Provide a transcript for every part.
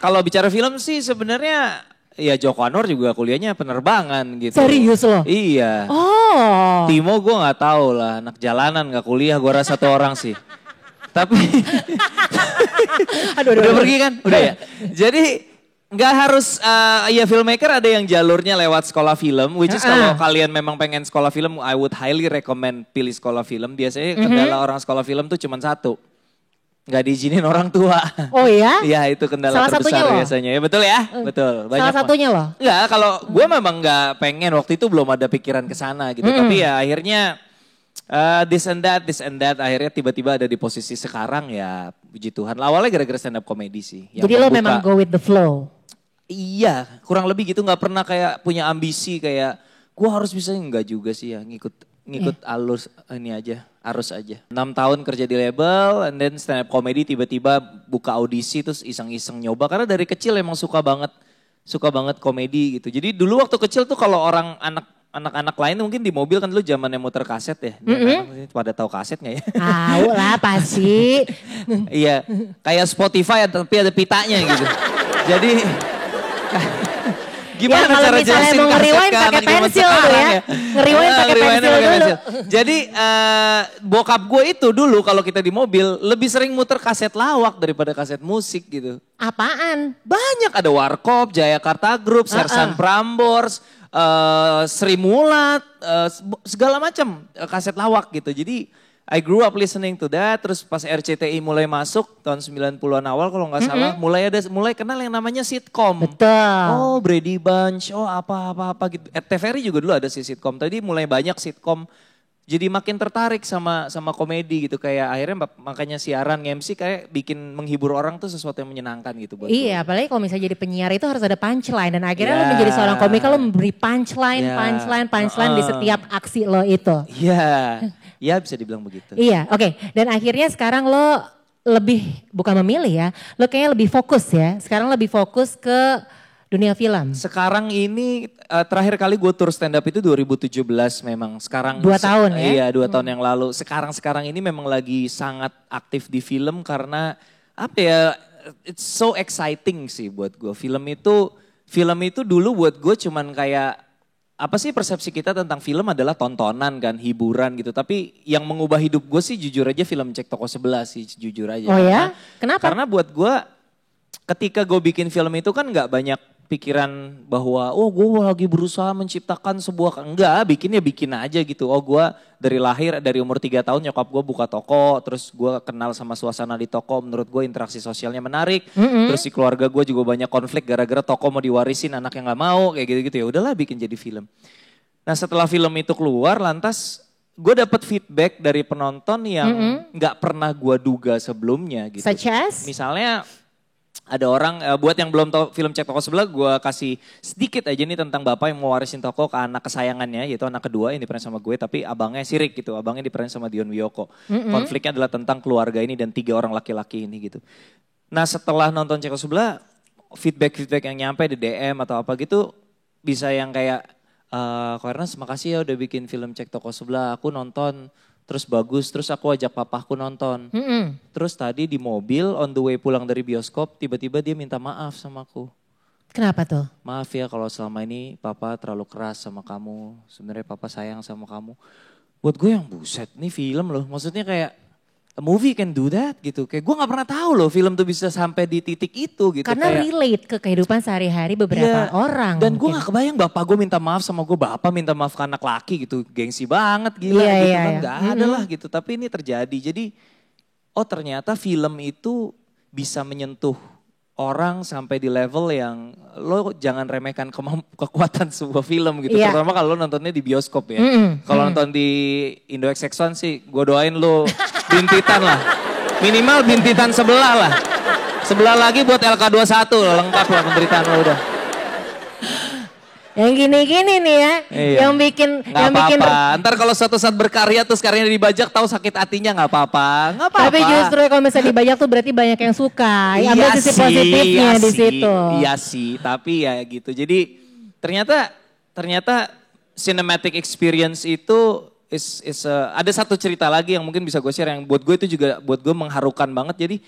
kalau bicara film sih sebenarnya ya Joko Anwar juga kuliahnya penerbangan gitu. Serius loh? Iya. Oh. Timo gue nggak tahu lah, anak jalanan nggak kuliah, gue rasa satu orang sih. Tapi udah pergi kan? Udah ya. Jadi nggak harus ya filmmaker ada yang jalurnya lewat sekolah film, which is kalau kalian memang pengen sekolah film, I would highly recommend pilih sekolah film. Biasanya kendala orang sekolah film tuh cuma satu, nggak diizinin orang tua. Oh ya? Iya itu kendala Salah terbesar satunya biasanya. Ya betul ya, betul. Banyak Salah satunya loh? Enggak, kalau gue memang nggak pengen waktu itu belum ada pikiran ke sana gitu. Tapi ya akhirnya this and that akhirnya tiba-tiba ada di posisi sekarang ya puji Tuhan. Awalnya gara-gara stand up comedy sih. Jadi lo memang go with the flow? Iya kurang lebih gitu, gak pernah kayak punya ambisi kayak gue harus bisa, enggak juga sih ya ngikut alus ini aja, arus aja. 6 tahun kerja di label and then stand up comedy tiba-tiba buka audisi terus iseng-iseng nyoba. Karena dari kecil emang suka banget komedi gitu. Jadi dulu waktu kecil tuh kalau anak-anak lain mungkin di mobil kan dulu zamannya muter kaset ya. Pada tahu kaset gak ya? Tahu lah pasti. Iya, kayak Spotify tapi ada pitanya gitu. Jadi gimana ya, cara jelasin mau kaset kan? Pakai pensil tuh ya. Ngeriwain pakai pensil dulu. Jadi bokap gue itu dulu kalau kita di mobil lebih sering muter kaset lawak daripada kaset musik gitu. Apaan? Banyak, ada Warkop, Jayakarta Group, Sersan Prambors, Sri Mulat, segala macam kaset lawak gitu. Jadi I grew up listening to that, terus pas RCTI mulai masuk tahun 90-an awal kalau nggak salah, mulai kenal yang namanya sitkom. Betul. Oh Brady Bunch, oh apa gitu. TVRI juga dulu ada sih sitkom. Tadi mulai banyak sitkom. Jadi makin tertarik sama komedi gitu, kayak akhirnya makanya siaran MC kayak bikin menghibur orang tuh sesuatu yang menyenangkan gitu buat gue. Apalagi kalau misalnya jadi penyiar itu harus ada punchline dan akhirnya lo menjadi seorang komika, lo memberi punchline di setiap aksi lo itu. Iya. Ya bisa dibilang begitu. Iya, oke. Dan akhirnya sekarang lo lebih, bukan memilih ya, lo kayaknya lebih fokus ya. Sekarang lebih fokus ke dunia film. Sekarang ini terakhir kali gue tur stand up itu 2017 memang. Sekarang 2 tahun ya? Iya 2 tahun yang lalu. Sekarang ini memang lagi sangat aktif di film karena apa ya, it's so exciting sih buat gue. Film itu dulu buat gue cuman kayak, apa sih persepsi kita tentang film adalah tontonan kan, hiburan gitu. Tapi yang mengubah hidup gue sih jujur aja film Cek Toko Sebelah sih, jujur aja. Oh ya? Kenapa? Karena buat gue ketika gue bikin film itu kan gak banyak pikiran bahwa gue lagi berusaha menciptakan sebuah, enggak, bikin aja gitu. Gue dari umur 3 tahun nyokap gue buka toko, terus gue kenal sama suasana di toko, menurut gue interaksi sosialnya menarik. Terus di keluarga gue juga banyak konflik gara-gara toko mau diwarisin, anak yang gak mau kayak gitu-gitu. Ya udahlah bikin jadi film. Nah setelah film itu keluar lantas gue dapet feedback dari penonton yang gak pernah gue duga sebelumnya gitu. Such as? Misalnya ada orang, buat yang belum tahu film Cek Toko Sebelah, gue kasih sedikit aja nih tentang bapak yang mau warisin toko ke anak kesayangannya, yaitu anak kedua yang diperan sama gue, tapi abangnya sirik gitu, abangnya diperan sama Dion Wiyoko. Konfliknya adalah tentang keluarga ini dan 3 orang laki-laki ini gitu. Nah setelah nonton Cek Toko Sebelah, feedback yang nyampe di DM atau apa gitu, bisa yang kayak, Ko Ernest makasih ya udah bikin film Cek Toko Sebelah, aku nonton. Terus bagus, terus aku ajak papaku nonton. Terus tadi di mobil on the way pulang dari bioskop, tiba-tiba dia minta maaf sama aku. Kenapa tuh? Maaf ya kalau selama ini papa terlalu keras sama kamu. Sebenarnya papa sayang sama kamu. Buat gue yang buset, nih film loh. Maksudnya kayak a movie can do that gitu. Kayak gue gak pernah tahu loh film tuh bisa sampai di titik itu gitu. Karena kayak, relate ke kehidupan sehari-hari beberapa orang. Dan gue gak kebayang bapak gue minta maaf sama gue. Bapak minta maaf ke anak laki gitu. Gengsi banget gila gitu kan. Gak ada lah gitu. Tapi ini terjadi. Jadi ternyata film itu bisa menyentuh orang sampai di level yang lo jangan remehkan kekuatan sebuah film gitu. Terutama kalau lo nontonnya di bioskop ya. Kalau nonton di Indo XX1 sih gue doain lo bintitan lah. Minimal bintitan sebelah lah. Sebelah lagi buat LK21 lengkap lah penderitaan lo udah. Yang gini-gini nih ya, yang bikin... Gak apa-apa, ntar kalau suatu saat berkarya terus karyanya dibajak tahu sakit hatinya gak apa-apa. Tapi justru kalau misalnya dibajak tuh berarti banyak yang suka. Ada sisi positifnya di situ. Iya sih, tapi ya gitu. Jadi ternyata cinematic experience itu ada satu cerita lagi yang mungkin bisa gue share yang buat gue itu juga buat gue mengharukan banget. Jadi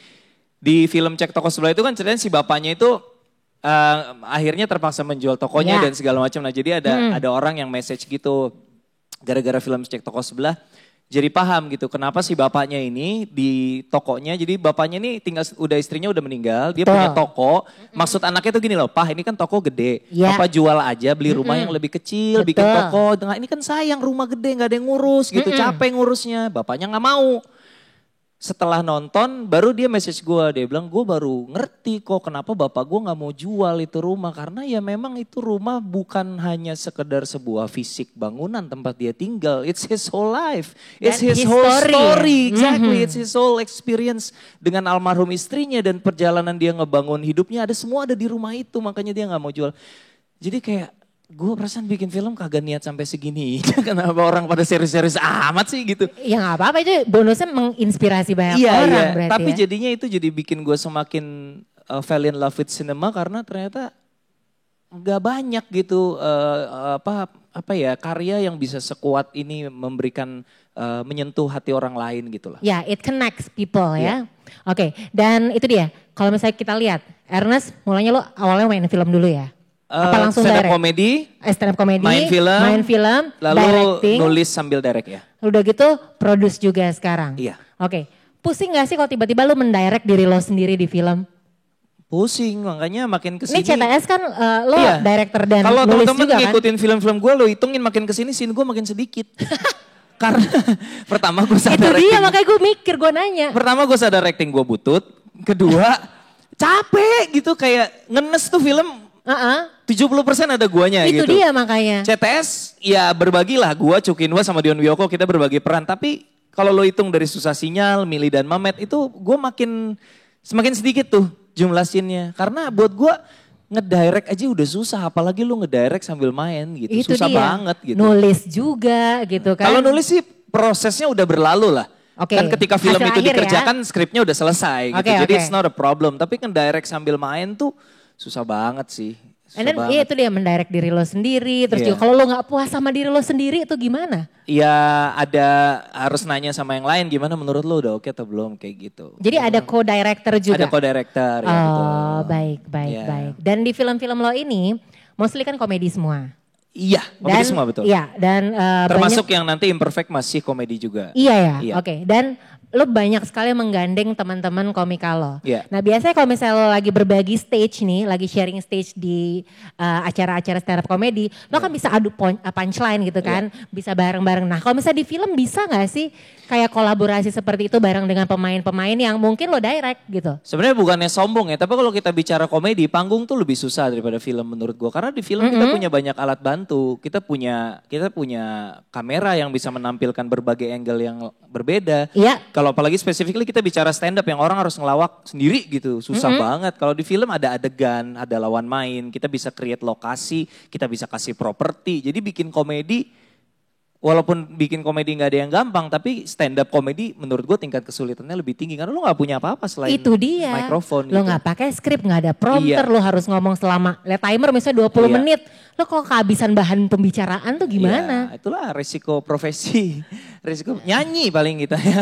Di film Cek Toko Sebelah itu kan ceritanya si bapaknya itu akhirnya terpaksa menjual tokonya dan segala macam. Nah jadi ada orang yang message gitu gara-gara film Cek Toko Sebelah. Jadi paham gitu kenapa si bapaknya ini di tokonya, jadi bapaknya ini istrinya udah meninggal, dia punya toko. Maksud anaknya tuh gini loh, "Pah ini kan toko gede, Papa jual aja beli rumah yang lebih kecil, bikin toko. Nah, ini kan sayang rumah gede gak ada yang ngurus gitu, capek ngurusnya." Bapaknya gak mau. Setelah nonton baru dia message gue, dia bilang gue baru ngerti kok kenapa bapak gue gak mau jual itu rumah. Karena ya memang itu rumah bukan hanya sekedar sebuah fisik bangunan tempat dia tinggal. It's his whole life, it's his whole story, exactly. It's his whole experience dengan almarhum istrinya dan perjalanan dia ngebangun hidupnya. Semua ada di rumah itu, makanya dia gak mau jual. Jadi kayak gue perasaan bikin film kagak niat sampai segini. Kenapa orang pada serius-serius amat sih gitu. Ya gak apa-apa, itu bonusnya menginspirasi banyak orang berarti tapi ya. jadinya itu jadi bikin gue semakin fall in love with cinema karena ternyata gak banyak gitu apa ya karya yang bisa sekuat ini memberikan menyentuh hati orang lain gitu lah. Ya, it connects people ya. Oke, dan itu dia. Kalau misalnya kita lihat, Ernest mulanya lo awalnya main film dulu ya? Apa langsung stand up direct? stand up comedy, main film, lalu directing, nulis sambil direct ya. Udah gitu produce juga sekarang. Iya. Oke, pusing gak sih kalau tiba-tiba lu mendirect diri lo sendiri di film? Pusing, makanya makin kesini. Ini CTS kan lo director dan kalau nulis teman-teman juga kan? ngikutin film-film gue, lo hitungin makin kesini scene gue makin sedikit. Karena pertama gue sadar itu dia makanya gue mikir, gue nanya. Pertama gue sadar acting gue butut, kedua capek gitu kayak ngenes tuh film. 70% ada guanya itu gitu. Itu dia makanya. CTS ya berbagilah, gua Cukinwa sama Dion Wiyoko kita berbagi peran. Tapi kalau lo hitung dari susah sinyal, Mili dan Mamet itu gua semakin sedikit tuh jumlah scene-nya. Karena buat gua ngedirect aja udah susah, apalagi lu ngedirect sambil main gitu. Itu susah dia. Banget gitu. Nulis juga gitu kan. Kalau nulis sih prosesnya udah berlalu lah. Kan ketika film Hasil itu akhir dikerjakan skripnya udah selesai gitu. Jadi it's not a problem. Tapi ngedirect sambil main tuh susah banget sih. Iya itu dia mendirect diri lo sendiri. Terus juga kalau lo gak puas sama diri lo sendiri itu gimana? Ya harus nanya sama yang lain gimana menurut lo udah oke atau belum kayak gitu. Jadi ada co-director juga? Ada co-director ya betul. Oh baik. Dan di film-film lo ini mostly kan komedi semua? Iya komedi semua betul. Iya dan termasuk yang nanti Imperfect masih komedi juga. Iya ya oke. Dan lo banyak sekali menggandeng teman-teman komika lo. Nah biasanya kalau misalnya lo lagi berbagi stage nih, lagi sharing stage di acara-acara stand up comedy, lo kan bisa adu punchline gitu kan, bisa bareng-bareng. Nah kalau misalnya di film bisa gak sih kayak kolaborasi seperti itu bareng dengan pemain-pemain yang mungkin lo direct gitu? Sebenarnya bukannya sombong ya, tapi kalau kita bicara komedi, panggung tuh lebih susah daripada film menurut gue. Karena di film kita punya banyak alat bantu, kita punya kamera yang bisa menampilkan berbagai angle yang berbeda. Iya. Kalau apalagi specifically kita bicara stand up yang orang harus ngelawak sendiri gitu, susah banget. Kalau di film ada adegan, ada lawan main, kita bisa create lokasi, kita bisa kasih properti. Jadi bikin komedi, walaupun bikin komedi nggak ada yang gampang, tapi stand up komedi menurut gue tingkat kesulitannya lebih tinggi karena lo nggak punya apa-apa selain itu dia. Mikrofon. Lo nggak pakai skrip, nggak ada prompter, lo harus ngomong selama lihat timer misalnya 20 menit. Lo kalau kehabisan bahan pembicaraan tuh gimana? Itulah resiko profesi, resiko nyanyi paling kita ya.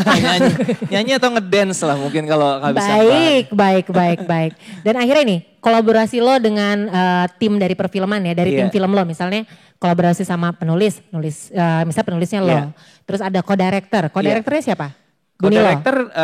nyanyi atau ngedance lah mungkin kalau kehabisan bahan. Baik. Dan akhirnya nih kolaborasi lo dengan tim dari perfilman ya, dari tim film lo misalnya. Kolaborasi sama penulis, misalnya penulisnya lo. Terus ada co-directornya siapa? Co-director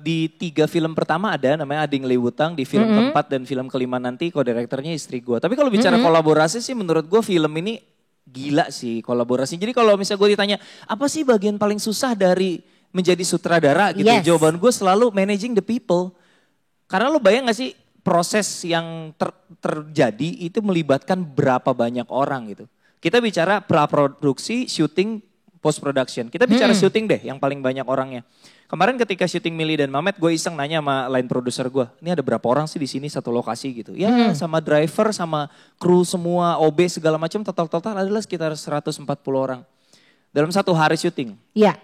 di 3 film pertama ada namanya Ading Liwutang, di film keempat dan film kelima nanti co-directornya istri gue. Tapi kalau bicara kolaborasi sih menurut gue film ini gila sih kolaborasi. Jadi kalau misalnya gue ditanya apa sih bagian paling susah dari menjadi sutradara gitu. Jawaban gue selalu managing the people. Karena lo bayang gak sih proses yang terjadi itu melibatkan berapa banyak orang gitu. Kita bicara praproduksi, syuting, post production. Kita bicara syuting deh yang paling banyak orangnya. Kemarin ketika syuting Mili dan Mamet, gue iseng nanya sama line produser gue, ini ada berapa orang sih di sini satu lokasi gitu. Ya sama driver, sama kru semua, OB segala macam total adalah sekitar 140 orang. Dalam satu hari syuting. Iya.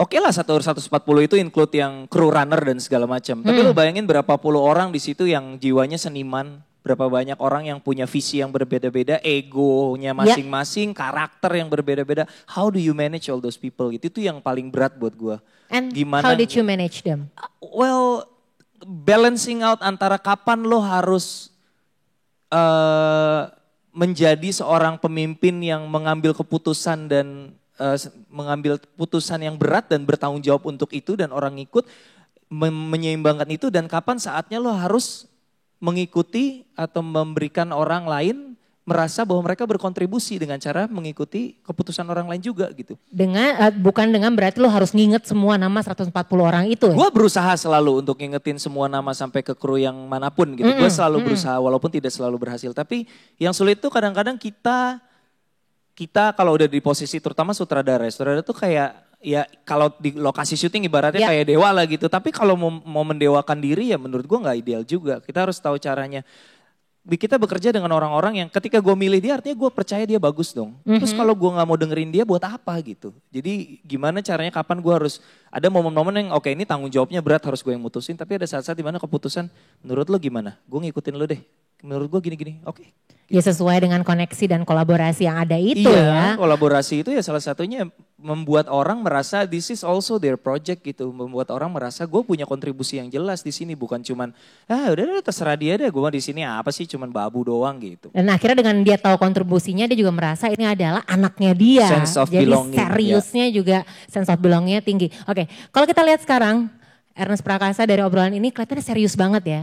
Oke lah 140 itu include yang crew runner dan segala macam. Tapi lo bayangin berapa puluh orang di situ yang jiwanya seniman, berapa banyak orang yang punya visi yang berbeda-beda, egonya masing-masing, karakter yang berbeda-beda. How do you manage all those people? Itu yang paling berat buat gue. And how did you manage them? Well, balancing out antara kapan lo harus menjadi seorang pemimpin yang mengambil keputusan dan mengambil putusan yang berat dan bertanggung jawab untuk itu dan orang ikut menyeimbangkan itu, dan kapan saatnya lo harus mengikuti atau memberikan orang lain merasa bahwa mereka berkontribusi dengan cara mengikuti keputusan orang lain juga gitu. Bukan dengan berarti lo harus nginget semua nama 140 orang itu. Gue berusaha selalu untuk ngingetin semua nama sampai ke kru yang manapun gitu. Gue selalu berusaha walaupun tidak selalu berhasil. Tapi yang sulit tuh kadang-kadang kita kalau udah di posisi terutama sutradara tuh kayak ya kalau di lokasi syuting ibaratnya kayak dewa lah gitu. Tapi kalau mau mendewakan diri ya menurut gue gak ideal juga. Kita harus tahu caranya. Kita bekerja dengan orang-orang yang ketika gue milih dia artinya gue percaya dia bagus dong. Terus kalau gue gak mau dengerin dia buat apa gitu. Jadi gimana caranya kapan gue harus, ada momen-momen yang oke, ini tanggung jawabnya berat harus gue yang mutusin. Tapi ada saat-saat dimana keputusan menurut lo gimana? Gue ngikutin lo deh. Menurut gue gini-gini, oke. Ya sesuai dengan koneksi dan kolaborasi yang ada itu ya. Iya, kolaborasi itu ya salah satunya membuat orang merasa this is also their project gitu. Membuat orang merasa gue punya kontribusi yang jelas di sini, bukan cuman udah terserah dia deh, gue di sini apa sih cuman babu doang gitu. Dan akhirnya dengan dia tahu kontribusinya dia juga merasa ini adalah anaknya dia. Sense of jadi belonging, seriusnya juga sense of belongingnya tinggi. Oke, kalau kita lihat sekarang Ernest Prakasa dari obrolan ini kelihatannya serius banget ya.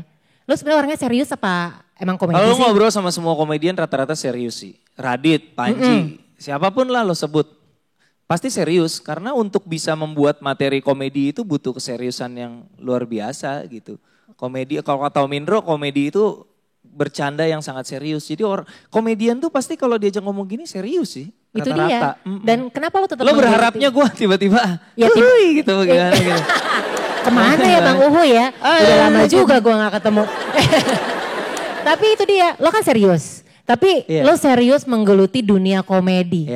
Lu sebenarnya orangnya serius apa emang komedi Kalau sih? ngobrol sama semua komedian rata-rata serius sih. Radit, Panji, siapapun lah lo sebut. Pasti serius karena untuk bisa membuat materi komedi itu butuh keseriusan yang luar biasa gitu. Komedi, kalau kata Mindro, komedi itu bercanda yang sangat serius. Jadi komedian tuh pasti kalau diajak ngomong gini serius sih. Itu rata-rata. dia. Dan kenapa lo tetap lo berharapnya gue tiba-tiba gitu gimana gitu. Kemana ya Bang Uhu ya? Udah lama juga gue gak ketemu. Tapi itu dia, lo kan serius. Tapi lo serius menggeluti dunia komedi.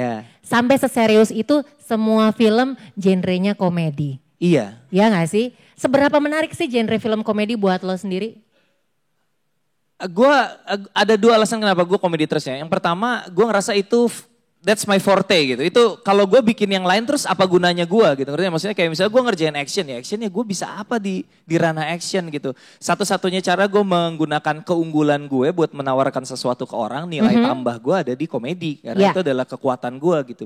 Sampai seserius itu semua film genrenya komedi. Iya. Iya gak sih? Seberapa menarik sih genre film komedi buat lo sendiri? Gue ada dua alasan kenapa gue komedi terus ya. Yang pertama gue ngerasa itu that's my forte gitu. Itu kalau gue bikin yang lain terus apa gunanya gue gitu. Maksudnya kayak misalnya gue ngerjain actionnya gue bisa apa di ranah action gitu. Satu-satunya cara gue menggunakan keunggulan gue buat menawarkan sesuatu ke orang, nilai tambah gue ada di komedi. Karena itu adalah kekuatan gue gitu.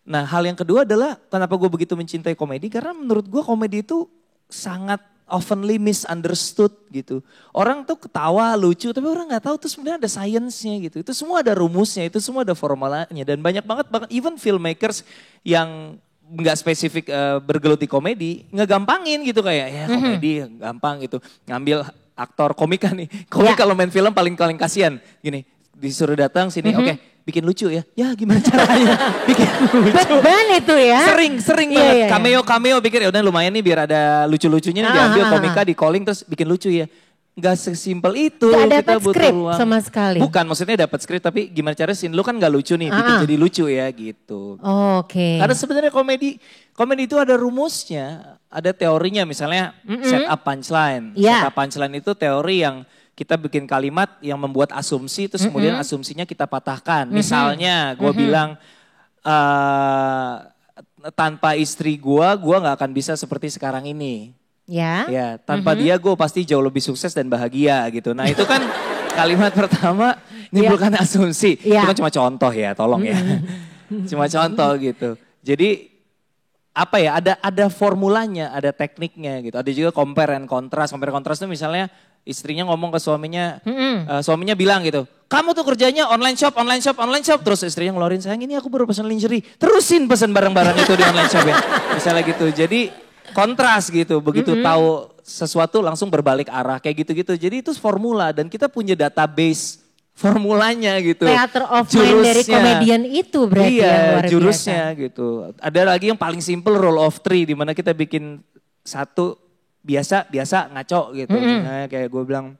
Nah hal yang kedua adalah kenapa gue begitu mencintai komedi. Karena menurut gue komedi itu sangat oftenly misunderstood gitu. Orang tuh ketawa lucu tapi orang nggak tahu tuh sebenarnya ada science-nya gitu. Itu semua ada rumusnya, itu semua ada formulanya dan banyak banget even filmmakers yang nggak spesifik bergeluti komedi ngegampangin gitu kayak ya komedi gampang gitu. Ngambil aktor komika nih. Komik kalau main film paling kasihan gini disuruh datang sini oke. Bikin lucu ya. Ya gimana caranya bikin lucu. Beban itu ya. Sering banget. Cameo pikir ya udah lumayan nih biar ada lucu-lucunya nih diambil komika di calling terus bikin lucu ya. Gak sesimpel itu. Gak dapat skrip sama sekali. Bukan maksudnya dapat skrip tapi gimana caranya scene lu kan gak lucu nih bikin jadi lucu ya gitu. Oke. Karena sebenarnya komedi itu ada rumusnya. Ada teorinya misalnya set up punchline. Set up punchline itu teori yang kita bikin kalimat yang membuat asumsi, terus kemudian asumsinya kita patahkan. Misalnya gue bilang, tanpa istri gue gak akan bisa seperti sekarang ini. Ya, tanpa dia gue pasti jauh lebih sukses dan bahagia gitu. Nah itu kan kalimat pertama menimbulkan asumsi. Itu kan cuma contoh ya, tolong ya. Cuma contoh gitu. Jadi apa ya, ada formulanya, ada tekniknya gitu. Ada juga compare and contrast. Compare and contrast itu misalnya istrinya ngomong ke suaminya, suaminya bilang gitu, kamu tuh kerjanya online shop. Terus istrinya ngeluarin, sayang ini aku baru pesan lingerie. Terusin pesan barang-barang itu di online shop ya. Misalnya gitu, jadi kontras gitu. Begitu tahu sesuatu langsung berbalik arah kayak gitu-gitu. Jadi itu formula dan kita punya database formulanya gitu. Theater of mind dari komedian itu berarti yang luar biasa. Jurusnya gitu. Ada lagi yang paling simple rule of three di mana kita bikin satu biasa ngaco gitu. Nah, kayak gue bilang,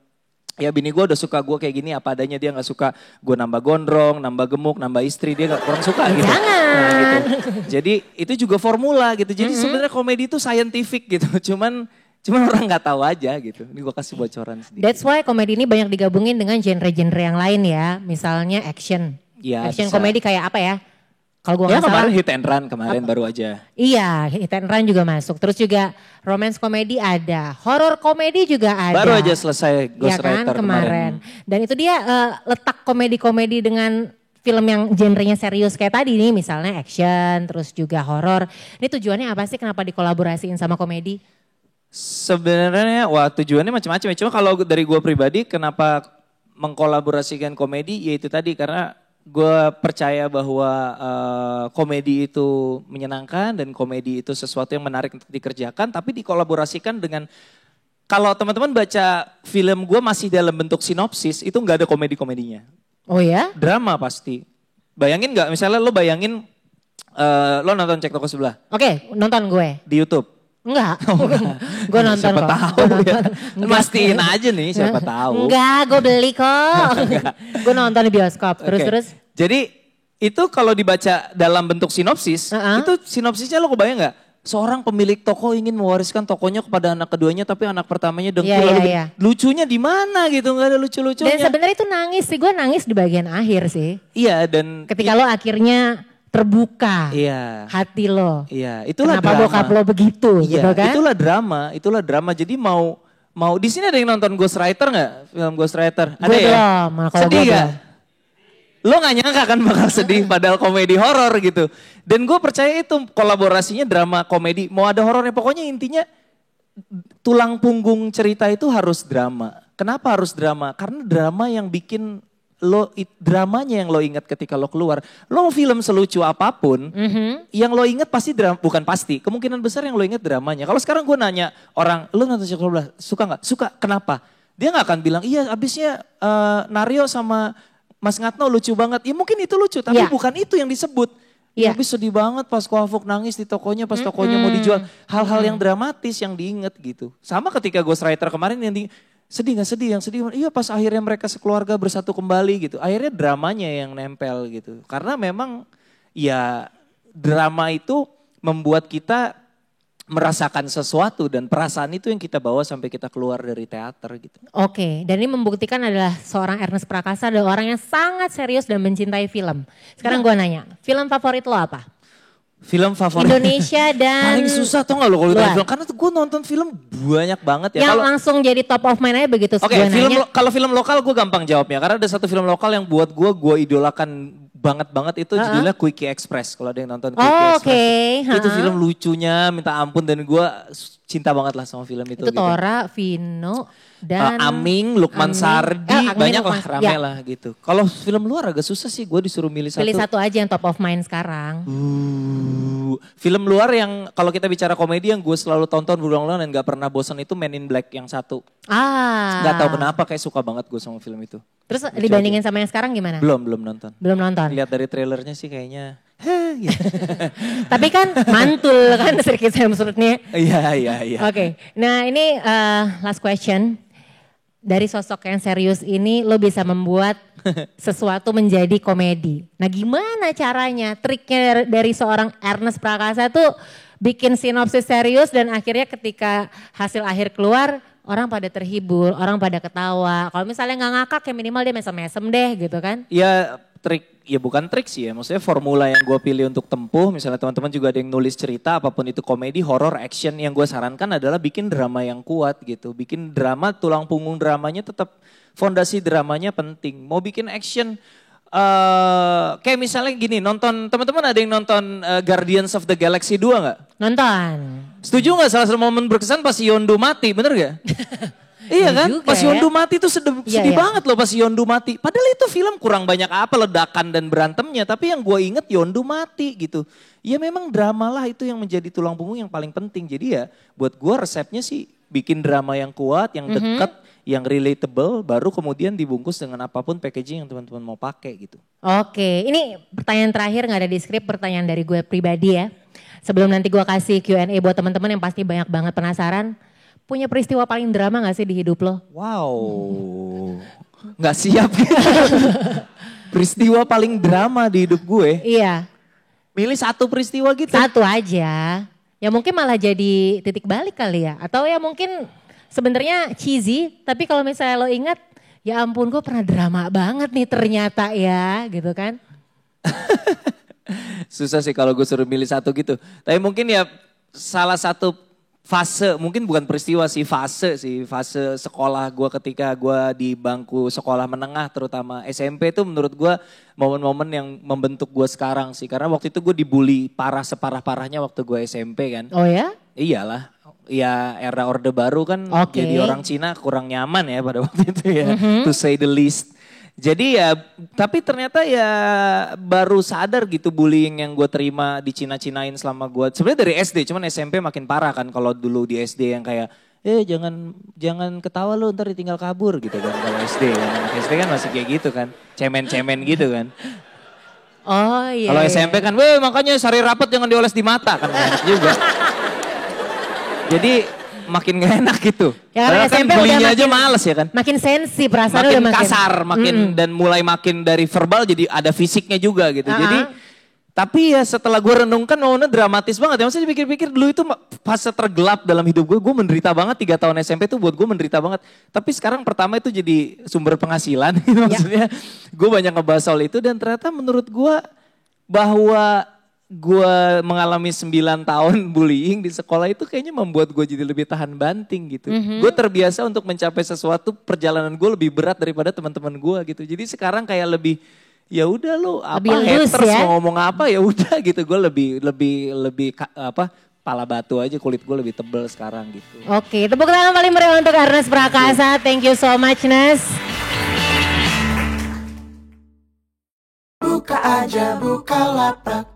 ya bini gue udah suka gue kayak gini apa adanya, dia gak suka gue nambah gondrong, nambah gemuk, nambah istri, dia gak kurang suka gitu. Nah, gitu. Jadi itu juga formula gitu. Jadi sebenarnya komedi itu scientific gitu. Cuman orang gak tahu aja gitu. Ini gue kasih bocoran sedikit. That's why komedi ini banyak digabungin dengan genre-genre yang lain ya. Misalnya action. Ya, action komedi kayak apa ya? Kalau gue ya nggak salah. kemarin Hit and Run kemarin baru aja. Iya, Hit and Run juga masuk. Terus juga romance komedi ada, horror komedi juga ada. Baru aja selesai Ghost Rider kemarin. Dan itu dia letak komedi-komedi dengan film yang genrenya serius kayak tadi nih, misalnya action, terus juga horror. Ini tujuannya apa sih? Kenapa dikolaborasiin sama komedi? Sebenarnya tujuannya macam-macam ya. Cuma kalau dari gue pribadi kenapa mengkolaborasikan komedi, yaitu tadi karena gue percaya bahwa komedi itu menyenangkan dan komedi itu sesuatu yang menarik untuk dikerjakan, tapi dikolaborasikan dengan, kalau teman-teman baca film gue masih dalam bentuk sinopsis, itu nggak ada komedi-komedinya. Oh ya? Drama pasti. Bayangin nggak, misalnya lo bayangin lo nonton Cek Toko Sebelah. Oke, nonton gue. Di YouTube. Enggak, gue nonton siapa kok. Tahu ya. Mastiin aja nih, siapa tahu. Enggak, gue beli kok. Gue nonton di bioskop, terus. Jadi itu kalau dibaca dalam bentuk sinopsis, itu sinopsisnya lo kebayang nggak? Seorang pemilik toko ingin mewariskan tokonya kepada anak keduanya, tapi anak pertamanya dengki. Lucunya di mana gitu, nggak ada lucu-lucunya. Dan sebenarnya itu nangis sih, gue nangis di bagian akhir sih. Iya, dan ketika lo akhirnya terbuka hati lo. Iya, itulah kenapa drama. bokap lo begitu gitu kan? Itulah drama. Jadi mau di sini ada yang nonton Ghost Rider nggak? Film Ghost Rider? Ada ya? Sedih nggak? Lo gak nyangka kan bakal sedih padahal komedi horor gitu. Dan gue percaya itu kolaborasinya drama komedi. Mau ada horornya, pokoknya intinya tulang punggung cerita itu harus drama. Kenapa harus drama? Karena drama yang bikin dramanya yang lo ingat ketika lo keluar. Lo film selucu apapun, yang lo ingat pasti drama, bukan pasti. Kemungkinan besar yang lo ingat dramanya. Kalau sekarang gue nanya orang, lo nonton Cek Toko Sebelah, suka gak? Suka, kenapa? Dia gak akan bilang, iya abisnya Naryo sama Mas Ngatno lucu banget. Ya mungkin itu lucu, tapi bukan itu yang disebut. Ya, habis sedih banget pas Koafuk nangis di tokonya, pas tokonya mau dijual. Hal-hal yang dramatis yang diinget gitu. Sama ketika Ghost Rider kemarin yang sedih gak sedih? Yang sedih, iya pas akhirnya mereka sekeluarga bersatu kembali gitu. Akhirnya dramanya yang nempel gitu. Karena memang ya drama itu membuat kita merasakan sesuatu dan perasaan itu yang kita bawa sampai kita keluar dari teater gitu. Oke, dan ini membuktikan adalah seorang Ernest Prakasa adalah orang yang sangat serius dan mencintai film. Sekarang gue nanya, film favorit lo apa? Film favorit Indonesia dan paling susah tau gak lo kalau ditanya film, karena gue nonton film banyak banget ya. Yang langsung jadi top of mind aja begitu. Oke, kalau film lokal gue gampang jawabnya, karena ada satu film lokal yang buat gue idolakan banget itu judulnya Quickie Express. Kalau ada yang nonton Quickie Express. Itu film lucunya minta ampun dan gue cinta banget lah sama film itu. Itu gitu. Tora, Vino, dan Aming, Lukman Sardi, banyak lah rame lah gitu. Kalau film luar agak susah sih, gue disuruh milih satu. Pilih satu aja yang top of mind sekarang. Film luar yang kalau kita bicara komedi yang gue selalu tonton berulang-ulang dan gak pernah bosan itu Men in Black yang satu. Gak tahu kenapa kayak suka banget gue sama film itu. Terus dibandingin sama yang sekarang gimana? Belum nonton. Belum nonton. Lihat dari trailernya sih kayaknya. Gitu. Tapi kan mantul kan Chris Hemsworth-nya. Iya. Oke, nah ini last question. Dari sosok yang serius ini lo bisa membuat sesuatu menjadi komedi. Nah gimana caranya? Triknya dari seorang Ernest Prakasa tuh bikin sinopsis serius dan akhirnya ketika hasil akhir keluar orang pada terhibur, orang pada ketawa. Kalau misalnya nggak ngakak ya minimal dia mesem-mesem deh gitu kan. Ya bukan trik sih ya, maksudnya formula yang gue pilih untuk tempuh, misalnya teman-teman juga ada yang nulis cerita, apapun itu komedi, horor, action, yang gue sarankan adalah bikin drama yang kuat gitu. Bikin drama, tulang punggung dramanya tetap, fondasi dramanya penting. Mau bikin action, kayak misalnya gini, teman-teman ada yang nonton Guardians of the Galaxy 2 gak? Nonton. Setuju gak salah satu momen berkesan pas Yondu mati, bener gak? Iya kan, pas Yondu mati tuh sedih banget loh pas Yondu mati. Padahal itu film kurang banyak apa ledakan dan berantemnya. Tapi yang gue inget Yondu mati gitu. Ya memang drama lah itu yang menjadi tulang punggung yang paling penting. Jadi ya buat gue resepnya sih bikin drama yang kuat, yang dekat, yang relatable. Baru kemudian dibungkus dengan apapun packaging yang teman-teman mau pakai gitu. Oke, ini pertanyaan terakhir gak ada di skrip, pertanyaan dari gue pribadi ya. Sebelum nanti gue kasih Q&A buat teman-teman yang pasti banyak banget penasaran. Punya peristiwa paling drama gak sih di hidup lo? Wow, gak siap gitu. Peristiwa paling drama di hidup gue? Iya. Milih satu peristiwa gitu? Satu aja. Ya mungkin malah jadi titik balik kali ya. Atau ya mungkin sebenarnya cheesy, tapi kalau misalnya lo ingat, ya ampun gue pernah drama banget nih ternyata ya gitu kan. Susah sih kalau gue suruh milih satu gitu. Tapi mungkin ya salah satu fase, mungkin bukan peristiwa sih, fase sekolah gue ketika gue di bangku sekolah menengah terutama SMP itu menurut gue momen-momen yang membentuk gue sekarang sih. Karena waktu itu gue dibully parah separah-parahnya waktu gue SMP kan. Oh ya? Iyalah, ya era Orde Baru kan jadi orang Cina kurang nyaman ya pada waktu itu ya, to say the least. Jadi ya, tapi ternyata ya baru sadar gitu bullying yang gue terima di Cina-Cinain selama gue. Sebenarnya dari SD, cuman SMP makin parah kan. Kalau dulu di SD yang kayak, jangan ketawa lu ntar ditinggal kabur gitu kan. Kalau SD kan, SD kan masih kayak gitu kan, cemen-cemen gitu kan. Oh iya. Kalau SMP kan, makanya sari rapet jangan dioles di mata kan enak juga. Jadi makin gak enak gitu. Ya karena SMP kan bullyingnya aja males ya kan. Makin sensi perasaan makin udah makin kasar, dan mulai makin dari verbal jadi ada fisiknya juga gitu. Jadi tapi ya setelah gue renungkan momennya dramatis banget ya. Maksudnya dipikir-pikir dulu itu fase tergelap dalam hidup gue. Gue menderita banget 3 tahun SMP itu buat gue menderita banget. Tapi sekarang pertama itu jadi sumber penghasilan gitu maksudnya. Gue banyak ngebahas soal itu dan ternyata menurut gue bahwa gue mengalami 9 tahun bullying di sekolah itu kayaknya membuat gue jadi lebih tahan banting gitu. Gue terbiasa untuk mencapai sesuatu, perjalanan gue lebih berat daripada teman-teman gue gitu. Jadi sekarang kayak lebih ya udah lo apa haters ya? Mau ngomong apa ya udah gitu. Gue lebih pala batu aja, kulit gue lebih tebal sekarang gitu. Oke, tepuk tangan paling meriah untuk Ernest Prakasa. Thank you so much, Nes. Buka aja Bukalapak.